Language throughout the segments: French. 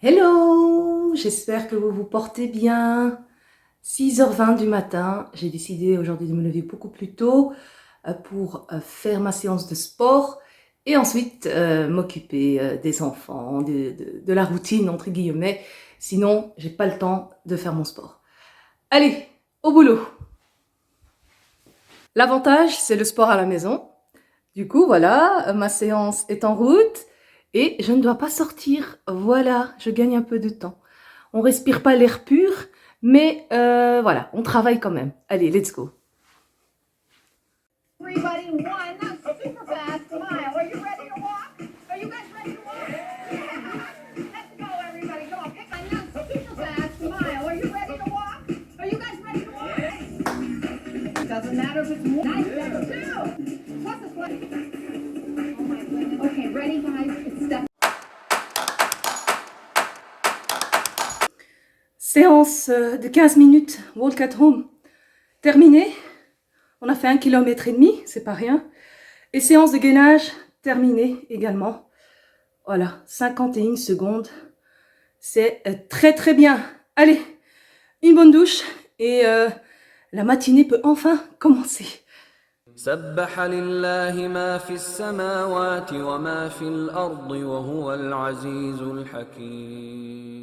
Hello, j'espère que vous vous portez bien. 6h20 du matin, j'ai décidé aujourd'hui de me lever beaucoup plus tôt pour faire ma séance de sport et ensuite m'occuper des enfants, de la routine entre guillemets. Sinon, j'ai pas le temps de faire mon sport. Allez, au boulot. L'avantage, c'est le sport à la maison. Du coup, voilà, ma séance est en route. Et je ne dois pas sortir. Voilà, je gagne un peu de temps. On respire pas l'air pur, mais voilà, on travaille quand même. Allez, let's go. Everybody, one super fast mile. Are you ready to walk? Are you guys ready to walk? Yeah. Let's go, everybody. Come on, pick a super fast mile. Are you ready to walk? Are you guys ready to walk? It doesn't matter if it's one. Nice step two. Plus a flag. Oh my goodness. Okay, ready, guys? It's step. Séance de 15 minutes, walk at home. Terminée. On a fait 1,5 km, c'est pas rien. Et séance de gainage terminée également. Voilà, 51 secondes. C'est très très bien. Allez, une bonne douche et la matinée peut enfin commencer. سبح لله ما في السماوات وما في الأرض وهو العزيز الحكيم.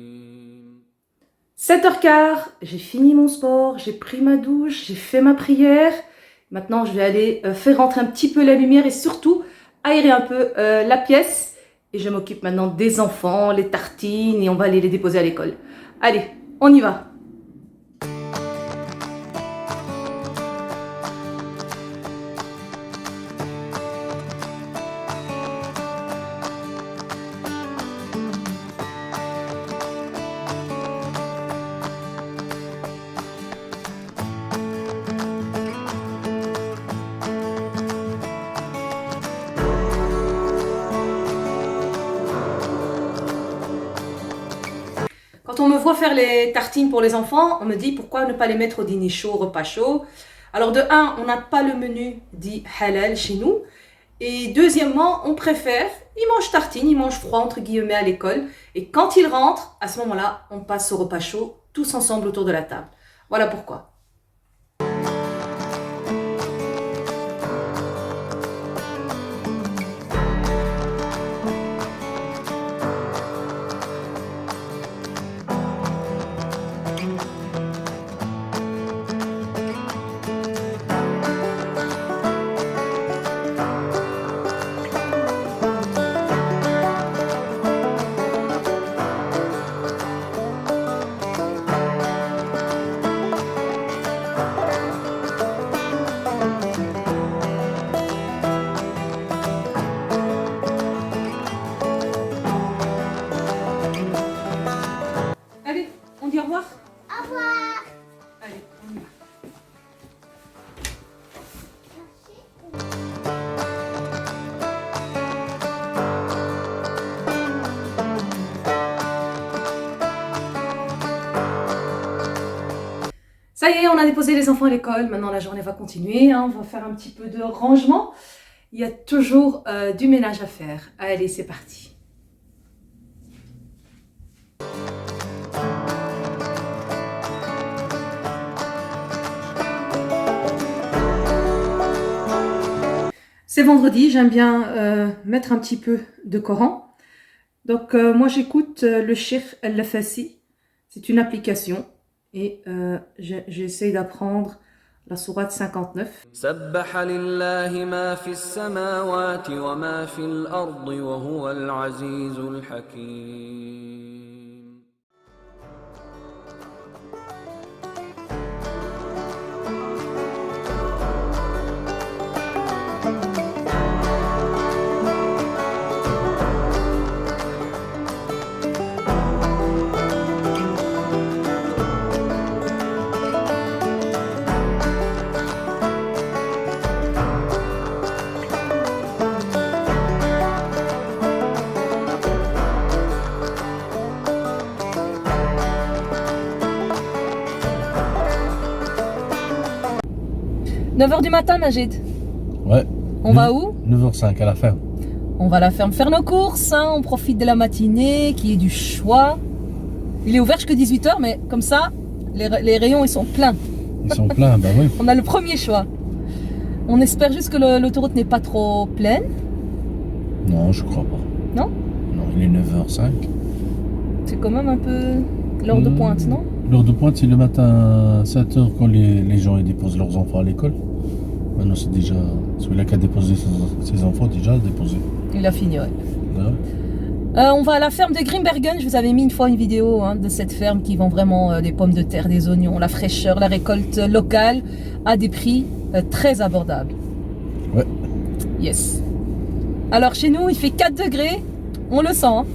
7h15, j'ai fini mon sport, j'ai pris ma douche, j'ai fait ma prière. Maintenant, je vais aller faire rentrer un petit peu la lumière et surtout aérer un peu la pièce. Et je m'occupe maintenant des enfants, les tartines et on va aller les déposer à l'école. Allez, on y va. Quand on me voit faire les tartines pour les enfants, on me dit pourquoi ne pas les mettre au dîner chaud, au repas chaud. Alors de un, on n'a pas le menu dit halal chez nous. Et deuxièmement, on préfère, ils mangent tartines, ils mangent froid entre guillemets à l'école. Et quand ils rentrent, à ce moment-là, on passe au repas chaud, tous ensemble autour de la table. Voilà pourquoi. Allez, on dit au revoir. Au revoir. Allez, on y va. Ça y est, on a déposé les enfants à l'école. Maintenant, la journée va continuer. On va faire un petit peu de rangement. Il y a toujours du ménage à faire. Allez, c'est parti. C'est vendredi, j'aime bien mettre un petit peu de Coran. Donc moi j'écoute le Cheikh Al-Fassi. C'est une application et j'essaie d'apprendre la sourate 59. سبح لله ما في السماوات وما في الأرض وهو العزيز الحكيم. « 9h du matin, Majid. Ouais. On va où? 9h05 à la ferme. On va à la ferme faire nos courses, hein. On profite de la matinée, qu'il y ait du choix. Il est ouvert jusqu'à 18h, mais comme ça, les rayons ils sont pleins. Ils sont pleins, bah oui. On a le premier choix. On espère juste que l'autoroute n'est pas trop pleine. Non, je crois pas. Non? Non, il est 9h05. C'est quand même un peu l'heure de pointe, non? L'heure de pointe, c'est le matin à 7h quand les gens ils déposent leurs enfants à l'école. Maintenant, c'est déjà celui-là qui a déposé ses enfants, déjà déposé. Il a fini, ouais. Ouais. On va à la ferme de Grimbergen. Je vous avais mis une fois une vidéo de cette ferme qui vend vraiment des pommes de terre, des oignons, la fraîcheur, la récolte locale à des prix très abordables. Ouais. Yes. Alors chez nous, il fait 4 degrés. On le sent. Hein.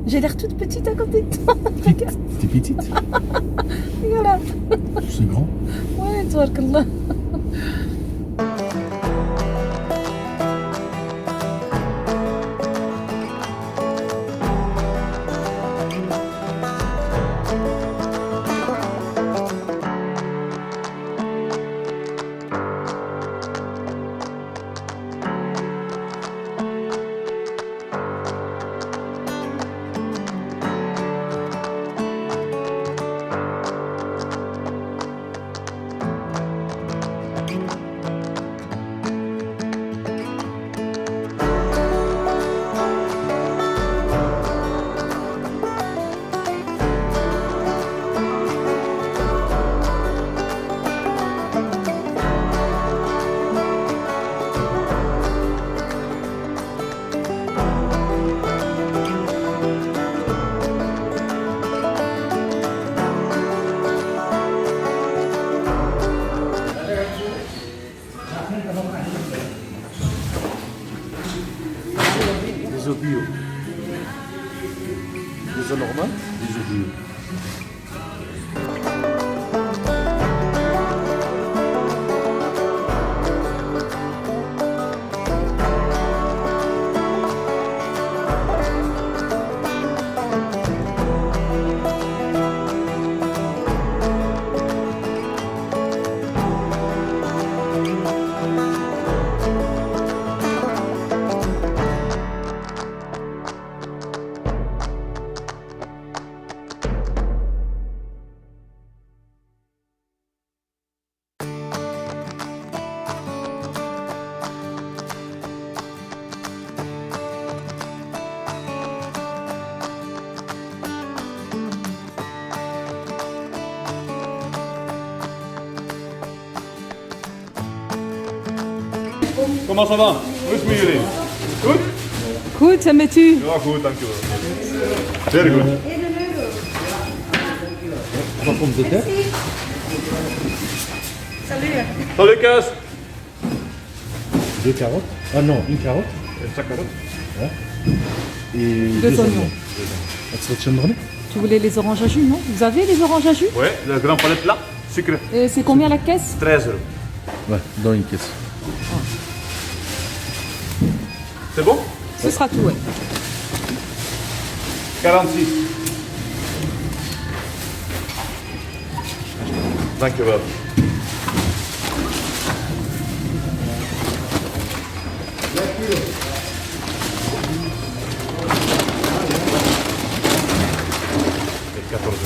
J'ai l'air toute petite à côté de toi. Regarde. T'es petite? Voilà. C'est grand. Ouais, tabarakallah. Les œufs bio. Les œufs normaux, les œufs bio. Comment ça va? Hoe is het met jullie? Goed? Goed, en met u? Ja, goed, dankjewel. Zeer goed. Trois pommes de terre. Salut Kees. 2 carottes. Ah non, une carotte. Chaque carotte. Et 2 oignons. Wat is dat chandrone? Tu voulais les oranges à jus, non? Vous avez les oranges à jus? Ouais, le grand palette là, sucre. Et c'est combien la caisse? 13 €. Ouais, dans une caisse. C'est bon? Ce sera tout, ouais. 46. Dankjewel.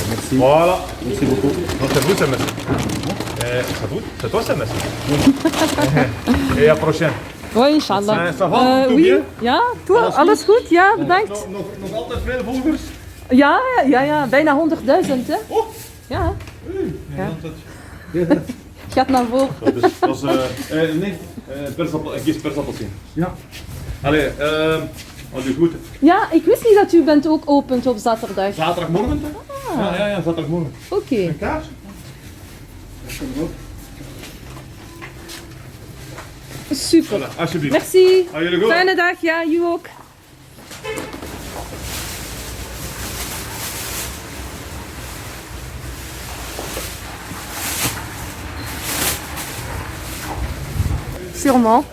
Merci. Voilà. Merci beaucoup. Non, c'est vous, c'est merci. C'est toi, c'est merci. Et à la prochaine. Oui, inshallah. Ça va, tout oui. bien? Ja, toi, alles goed? Ja, bedankt. Nog altijd veel volgers? Ja, bijna 100.000, hè? Oh. Ja. Gaat naar voren. Dat is, nee, ik kies persappelsien. Ja. Allee, al je goed. Ja, ik wist niet dat u bent ook opent op zaterdag. Zaterdagmorgen? Ja, zaterdagmorgen. Oké. Een kaars? Super. Voilà, alsjeblieft. Merci. Ah, jullie goed? Fijne dag, ja, u ook. Sûrement.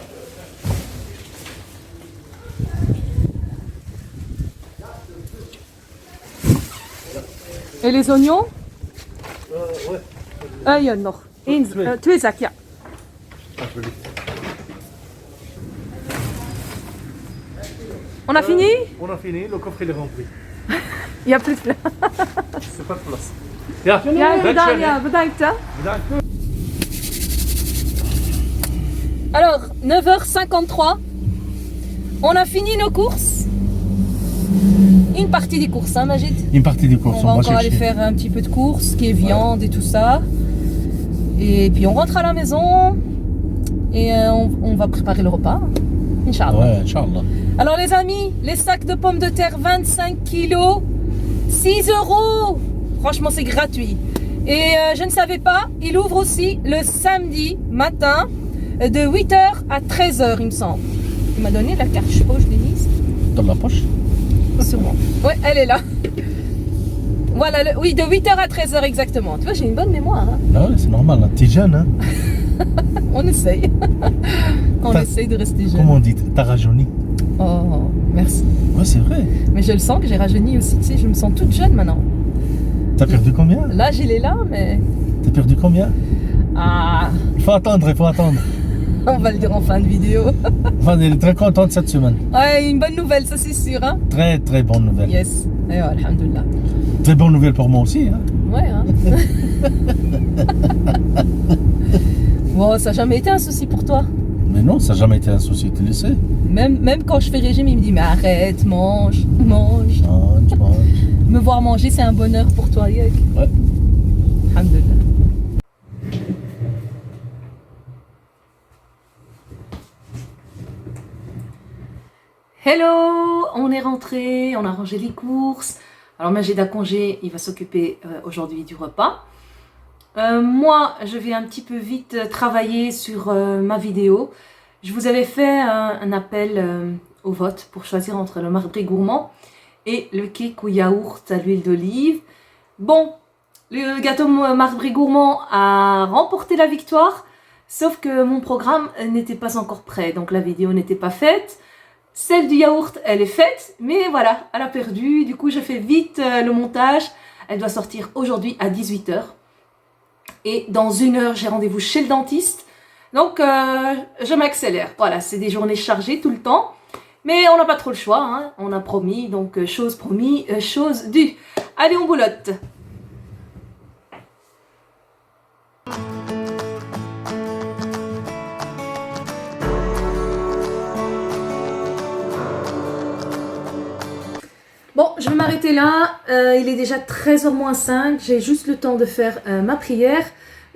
Et les oignons? Ouais. Ja, nog. Eén, twee zak, ja. Alsjeblieft. On a fini? On a fini, le coffre il est rempli. Il n'y a plus de place. C'est pas de place. Ya, Ya, ben bedankt, şöyle. ya, bedankt, hein. Bedankt. Alors, 9h53, on a fini nos courses. Une partie des courses, hein, Majid? Une partie des courses, On va va encore aller chercher. faire un petit peu de courses, qui est viande et tout ça. Et puis on rentre à la maison et on va préparer le repas. Inch'Allah. Ouais, Inch'Allah. Alors les amis, les sacs de pommes de terre 25 kilos, 6 €. Franchement, c'est gratuit. Et je ne savais pas, il ouvre aussi le samedi matin de 8h à 13h, il me semble. Il m'a donné la carte, je sais pas où je l'ai mise. Dans la poche. Sûrement. Ouais, elle est là. Voilà, oui, de 8h à 13h exactement. Tu vois, j'ai une bonne mémoire. Hein. Ah ouais, c'est normal, hein. T'es jeune, hein. On essaye. On essaye de rester jeune. Comment on dit? T'as rajeuni. Oh, merci. Ouais, c'est vrai. Mais je le sens que j'ai rajeuni aussi, tu sais, je me sens toute jeune maintenant. T'as perdu combien? L'âge, il est là, mais... T'as perdu combien? Ah, Il faut attendre, il faut attendre. on va le dire en fin de vidéo. Enfin, elle est très contente cette semaine. Ouais, une bonne nouvelle, ça c'est sûr, hein. Très, très bonne nouvelle. Yes. Et alhamdoulilah. Très bonne nouvelle pour moi aussi, hein. Ouais, hein. Bon, ça n'a jamais été un souci pour toi. Mais non, ça n'a jamais été un souci, tu le sais. Même quand je fais régime, il me dit, mais arrête, mange, mange. Mange, mange. Me voir manger, c'est un bonheur pour toi, Yek. Ouais. Alhamdoulilah. Hello, on est rentré, on a rangé les courses. Alors Majid a congé, il va s'occuper aujourd'hui du repas. Moi, je vais un petit peu vite travailler sur ma vidéo. Je vous avais fait un appel au vote pour choisir entre le marbré gourmand et le cake au yaourt à l'huile d'olive. Bon, le gâteau marbré gourmand a remporté la victoire, sauf que mon programme n'était pas encore prêt, donc la vidéo n'était pas faite. Celle du yaourt, elle est faite, mais voilà, elle a perdu. Du coup, je fais vite le montage. Elle doit sortir aujourd'hui à 18h. Et dans 1 heure, j'ai rendez-vous chez le dentiste. Donc, je m'accélère. Voilà, c'est des journées chargées tout le temps. Mais on n'a pas trop le choix, hein. On a promis, donc chose promis, chose due. Allez, on boulotte. Bon, je vais m'arrêter là. Il est déjà 13h moins 5. J'ai juste le temps de faire ma prière,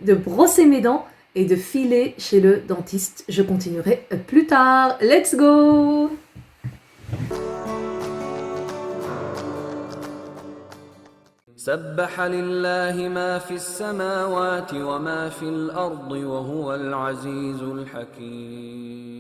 de brosser mes dents et de filer chez le dentiste. Je continuerai plus tard. Let's go! سبح لله ما في السماوات وما في الأرض وهو العزيز الحكيم.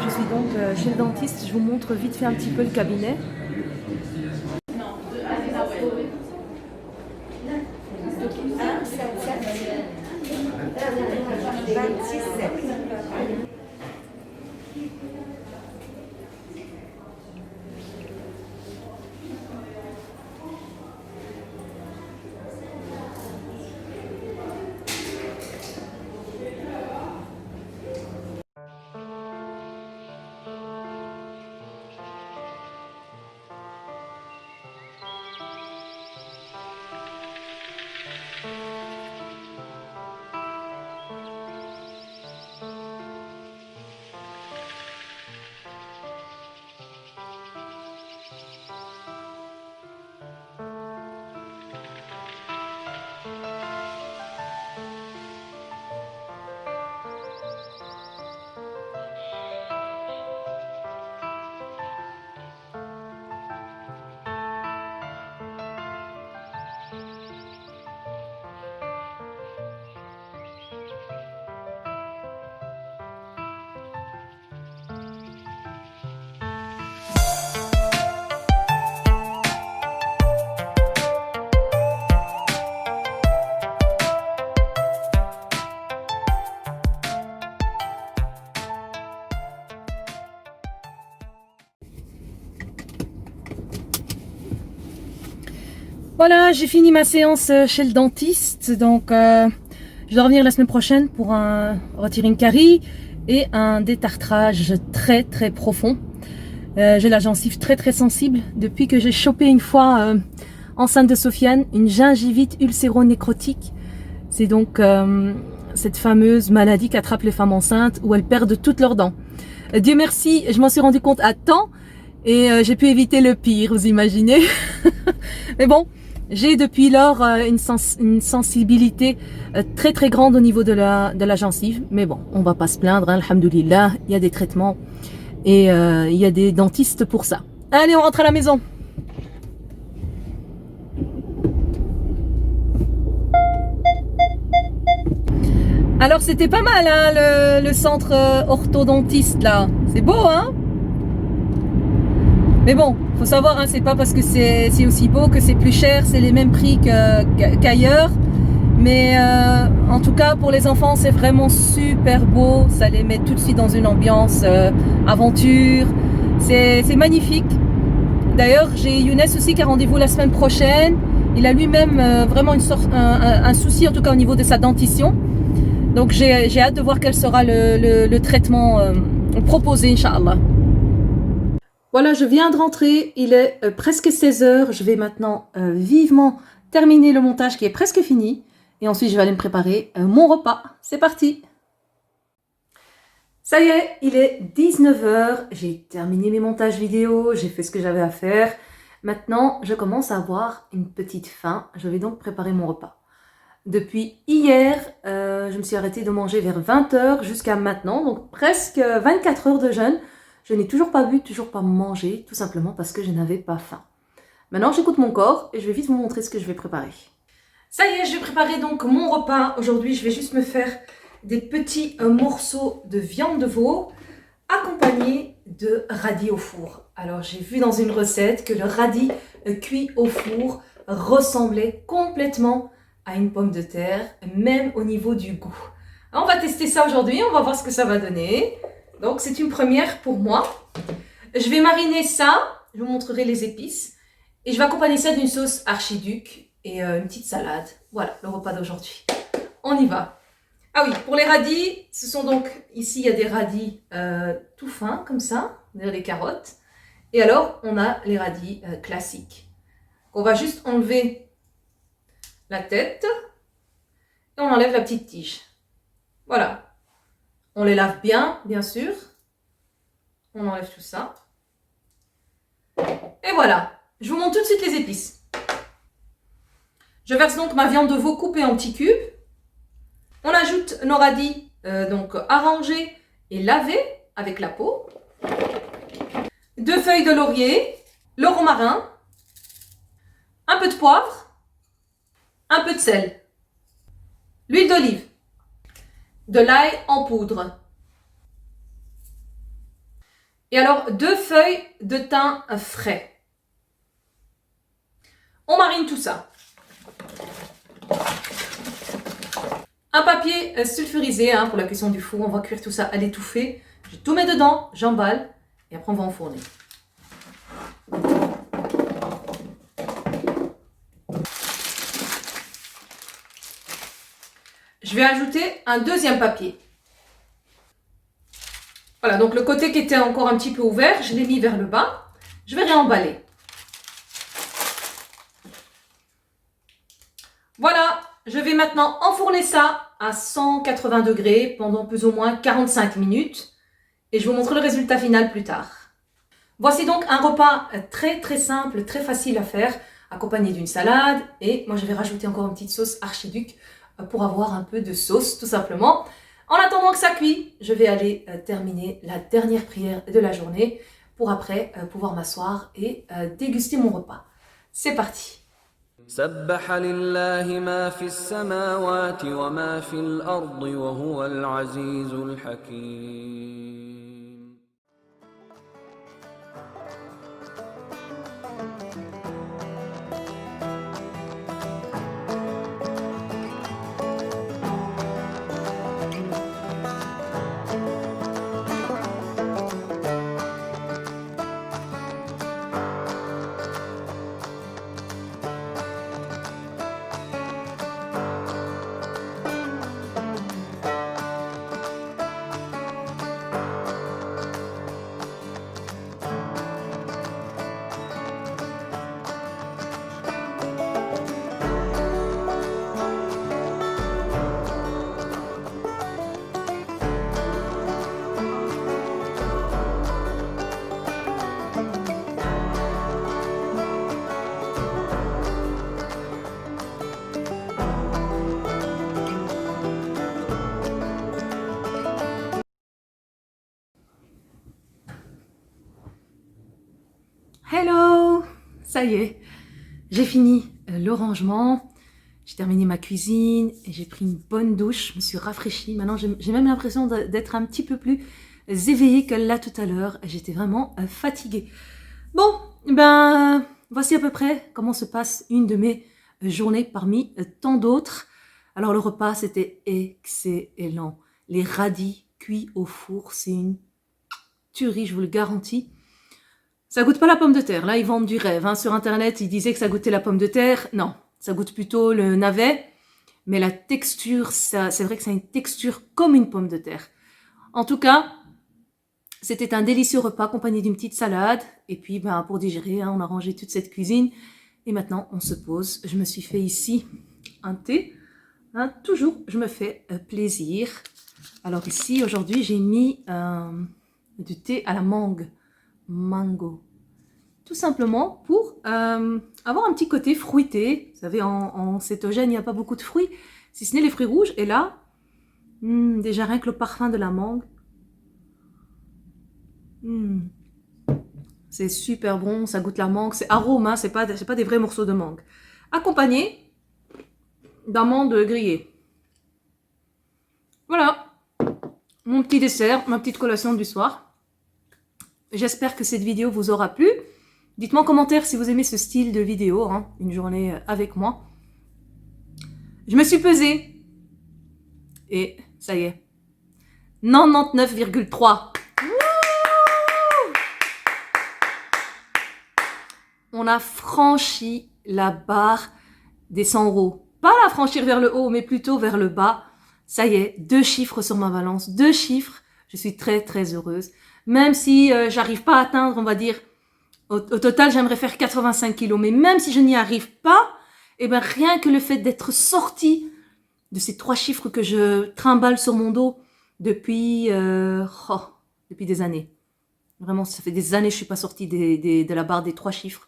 Je suis donc chez le dentiste. Je vous montre vite fait un petit peu le cabinet. Voilà, j'ai fini ma séance chez le dentiste, donc je dois revenir la semaine prochaine pour retirer une carie et un détartrage très très profond. J'ai la gencive très très sensible depuis que j'ai chopé une fois enceinte de Sofiane une gingivite ulcéro-nécrotique. C'est donc cette fameuse maladie qu'attrapent les femmes enceintes où elles perdent toutes leurs dents. Dieu merci, je m'en suis rendu compte à temps et j'ai pu éviter le pire, vous imaginez. Mais bon, j'ai depuis lors une sensibilité très très grande au niveau de la gencive. Mais bon, on va pas se plaindre, hein, alhamdoulilah, il y a des traitements et il y a des dentistes pour ça. Allez, on rentre à la maison. Alors c'était pas mal hein, le centre orthodontiste là. C'est beau hein. Mais bon, faut savoir, hein, c'est pas parce que c'est aussi beau que c'est plus cher, c'est les mêmes prix qu'ailleurs. Mais en tout cas, pour les enfants, c'est vraiment super beau. Ça les met tout de suite dans une ambiance aventure. C'est magnifique. D'ailleurs, j'ai Younes aussi qui a rendez-vous la semaine prochaine. Il a lui-même vraiment un souci, en tout cas au niveau de sa dentition. Donc j'ai hâte de voir quel sera le traitement proposé, Inch'Allah. Voilà, je viens de rentrer, il est presque 16 h. Je vais maintenant vivement terminer le montage qui est presque fini. Et ensuite, je vais aller me préparer mon repas. C'est parti! Ça y est, il est 19 h. J'ai terminé mes montages vidéo, j'ai fait ce que j'avais à faire. Maintenant, je commence à avoir une petite faim. Je vais donc préparer mon repas. Depuis hier, je me suis arrêtée de manger vers 20 h jusqu'à maintenant. Donc presque 24 heures de jeûne. Je n'ai toujours pas bu, toujours pas mangé, tout simplement parce que je n'avais pas faim. Maintenant, j'écoute mon corps et je vais vite vous montrer ce que je vais préparer. Ça y est, je vais préparer donc mon repas. Aujourd'hui, je vais juste me faire des petits morceaux de viande de veau accompagnés de radis au four. Alors, j'ai vu dans une recette que le radis cuit au four ressemblait complètement à une pomme de terre, même au niveau du goût. Alors, on va tester ça aujourd'hui, on va voir ce que ça va donner. Donc, c'est une première pour moi. Je vais mariner ça, je vous montrerai les épices. Et je vais accompagner ça d'une sauce archiduc et une petite salade. Voilà, le repas d'aujourd'hui. On y va. Ah oui, pour les radis, ce sont donc, ici, il y a des radis tout fins, comme ça, des carottes. Et alors, on a les radis classiques. On va juste enlever la tête et on enlève la petite tige. Voilà. On les lave bien sûr. On enlève tout ça. Et voilà. Je vous montre tout de suite les épices. Je verse donc ma viande de veau coupée en petits cubes. On ajoute nos radis donc arrangés et lavés avec la peau. 2 feuilles de laurier, le romarin, un peu de poivre, un peu de sel, l'huile d'olive, de l'ail en poudre. Et alors 2 feuilles de thym frais. On marine tout ça. Un papier sulfurisé pour la cuisson du four. On va cuire tout ça à l'étouffée. Je tout mets dedans, j'emballe et après on va enfourner. Je vais ajouter un deuxième papier. Voilà, donc le côté qui était encore un petit peu ouvert, je l'ai mis vers le bas. Je vais réemballer. Voilà, je vais maintenant enfourner ça à 180 degrés pendant plus ou moins 45 minutes. Et je vous montre le résultat final plus tard. Voici donc un repas très très simple, très facile à faire, accompagné d'une salade. Et moi je vais rajouter encore une petite sauce archiduc pour avoir un peu de sauce tout simplement. En attendant que ça cuit, je vais aller terminer la dernière prière de la journée pour après pouvoir m'asseoir et déguster mon repas. C'est parti! سبح لله ما في السماوات وما في الأرض وهو العزيز الحكيم Hello! Ça y est, j'ai fini le rangement, j'ai terminé ma cuisine et j'ai pris une bonne douche, je me suis rafraîchie. Maintenant, j'ai même l'impression d'être un petit peu plus éveillée que là tout à l'heure. J'étais vraiment fatiguée. Bon, ben, voici à peu près comment se passe une de mes journées parmi tant d'autres. Alors, le repas, c'était excellent. Les radis cuits au four, c'est une tuerie, je vous le garantis. Ça goûte pas la pomme de terre. Là, ils vendent du rêve. Hein. Sur Internet, ils disaient que ça goûtait la pomme de terre. Non, ça goûte plutôt le navet. Mais la texture, c'est vrai que ça a une texture comme une pomme de terre. En tout cas, c'était un délicieux repas accompagné d'une petite salade. Et puis, ben, pour digérer, hein, on a rangé toute cette cuisine. Et maintenant, on se pose. Je me suis fait ici un thé. Hein, toujours, je me fais plaisir. Alors ici, aujourd'hui, j'ai mis du thé à la mangue. Mango. Tout simplement pour avoir un petit côté fruité. Vous savez, en cétogène, il n'y a pas beaucoup de fruits, si ce n'est les fruits rouges. Et là, déjà rien que le parfum de la mangue. C'est super bon, ça goûte la mangue. C'est arôme, hein, c'est pas des vrais morceaux de mangue. Accompagné d'amandes grillées. Voilà, mon petit dessert, ma petite collation du soir. J'espère que cette vidéo vous aura plu. Dites-moi en commentaire si vous aimez ce style de vidéo, hein, une journée avec moi. Je me suis pesée. Et ça y est. 99,3. On a franchi la barre des 100 €. Pas la franchir vers le haut, mais plutôt vers le bas. Ça y est, 2 chiffres sur ma balance. 2 chiffres. Je suis très, très heureuse. Même si j'arrive pas à atteindre, on va dire, au total, j'aimerais faire 85 kilos. Mais même si je n'y arrive pas, eh ben, rien que le fait d'être sortie de ces 3 chiffres que je trimballe sur mon dos depuis des années. Vraiment, ça fait des années que je suis pas sortie de la barre des 3 chiffres.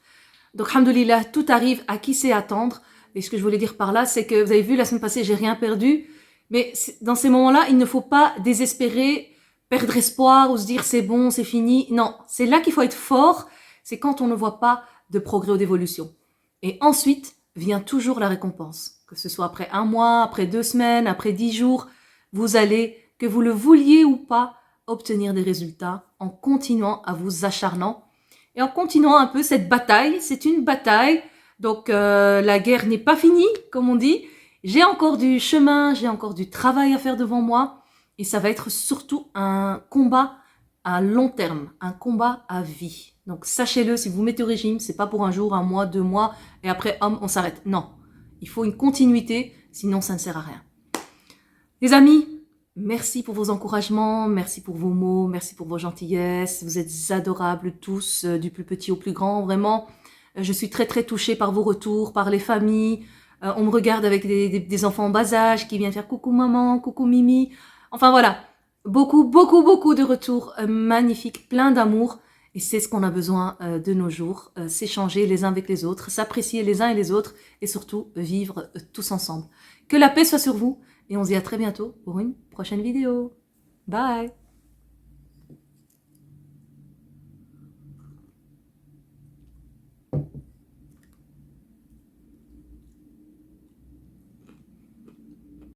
Donc, alhamdoulilah, tout arrive à qui sait attendre. Et ce que je voulais dire par là, c'est que vous avez vu, la semaine passée, j'ai rien perdu. Mais dans ces moments-là, il ne faut pas désespérer, perdre espoir ou se dire c'est bon, c'est fini. Non, c'est là qu'il faut être fort. C'est quand on ne voit pas de progrès ou d'évolution. Et ensuite vient toujours la récompense. Que ce soit après 1 mois, après 2 semaines, après 10 jours, vous allez, que vous le vouliez ou pas, obtenir des résultats en continuant à vous acharnant et en continuant un peu cette bataille. C'est une bataille, donc la guerre n'est pas finie, comme on dit. J'ai encore du chemin, j'ai encore du travail à faire devant moi. Et ça va être surtout un combat à long terme, un combat à vie. Donc sachez-le, si vous vous mettez au régime, c'est pas pour 1 jour, 1 mois, 2 mois, et après, on s'arrête. Non, il faut une continuité, sinon ça ne sert à rien. Les amis, merci pour vos encouragements, merci pour vos mots, merci pour vos gentillesses. Vous êtes adorables tous, du plus petit au plus grand, vraiment. Je suis très très touchée par vos retours, par les familles. On me regarde avec des enfants en bas âge qui viennent faire coucou maman, coucou Mimi. Enfin voilà, beaucoup de retours magnifiques, plein d'amour. Et c'est ce qu'on a besoin de nos jours, s'échanger les uns avec les autres, s'apprécier les uns et les autres et surtout vivre tous ensemble. Que la paix soit sur vous et on se dit à très bientôt pour une prochaine vidéo. Bye!